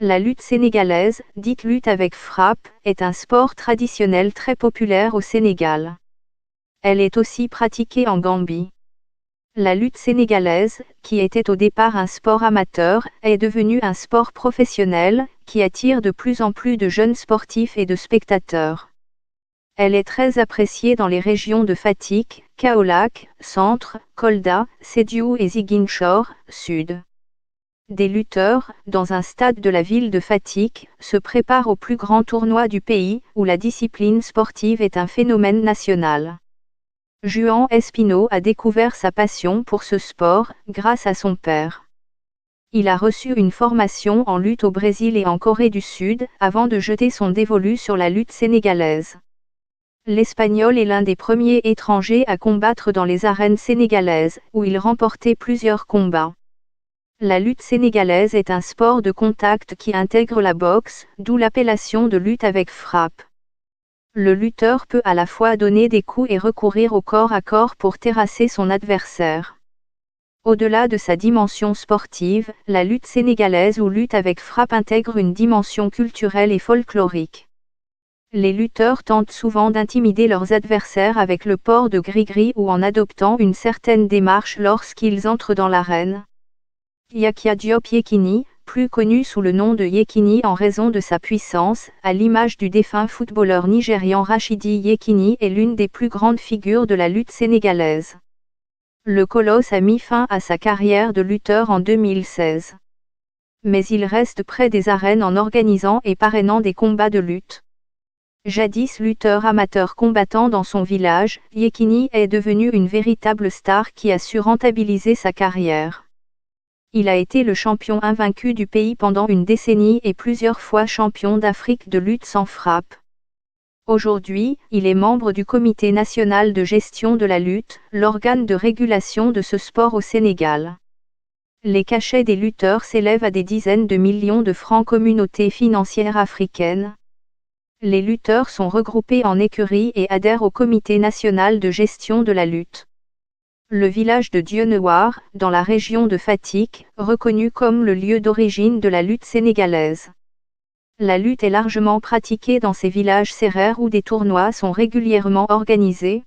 La lutte sénégalaise, dite lutte avec frappe, est un sport traditionnel très populaire au Sénégal. Elle est aussi pratiquée en Gambie. La lutte sénégalaise, qui était au départ un sport amateur, est devenue un sport professionnel, qui attire de plus en plus de jeunes sportifs et de spectateurs. Elle est très appréciée dans les régions de Fatick, Kaolack, Centre, Kolda, Sédhiou et Ziguinchor, Sud. Des lutteurs, dans un stade de la ville de Fatick, se préparent au plus grand tournoi du pays, où la discipline sportive est un phénomène national. Juan Espino a découvert sa passion pour ce sport, grâce à son père. Il a reçu une formation en lutte au Brésil et en Corée du Sud, avant de jeter son dévolu sur la lutte sénégalaise. L'Espagnol est l'un des premiers étrangers à combattre dans les arènes sénégalaises, où il remportait plusieurs combats. La lutte sénégalaise est un sport de contact qui intègre la boxe, d'où l'appellation de lutte avec frappe. Le lutteur peut à la fois donner des coups et recourir au corps à corps pour terrasser son adversaire. Au-delà de sa dimension sportive, la lutte sénégalaise ou lutte avec frappe intègre une dimension culturelle et folklorique. Les lutteurs tentent souvent d'intimider leurs adversaires avec le port de gris-gris ou en adoptant une certaine démarche lorsqu'ils entrent dans l'arène. Yakia Diop Yekini, plus connu sous le nom de Yekini en raison de sa puissance, à l'image du défunt footballeur nigérian Rachidi Yekini, est l'une des plus grandes figures de la lutte sénégalaise. Le colosse a mis fin à sa carrière de lutteur en 2016. Mais il reste près des arènes en organisant et parrainant des combats de lutte. Jadis lutteur amateur combattant dans son village, Yekini est devenu une véritable star qui a su rentabiliser sa carrière. Il a été le champion invaincu du pays pendant une décennie et plusieurs fois champion d'Afrique de lutte sans frappe. Aujourd'hui, il est membre du Comité national de gestion de la lutte, l'organe de régulation de ce sport au Sénégal. Les cachets des lutteurs s'élèvent à des dizaines de millions de francs communauté financière africaine. Les lutteurs sont regroupés en écuries et adhèrent au Comité national de gestion de la lutte. Le village de Dieunewar, dans la région de Fatick, reconnu comme le lieu d'origine de la lutte sénégalaise. La lutte est largement pratiquée dans ces villages sérères où des tournois sont régulièrement organisés.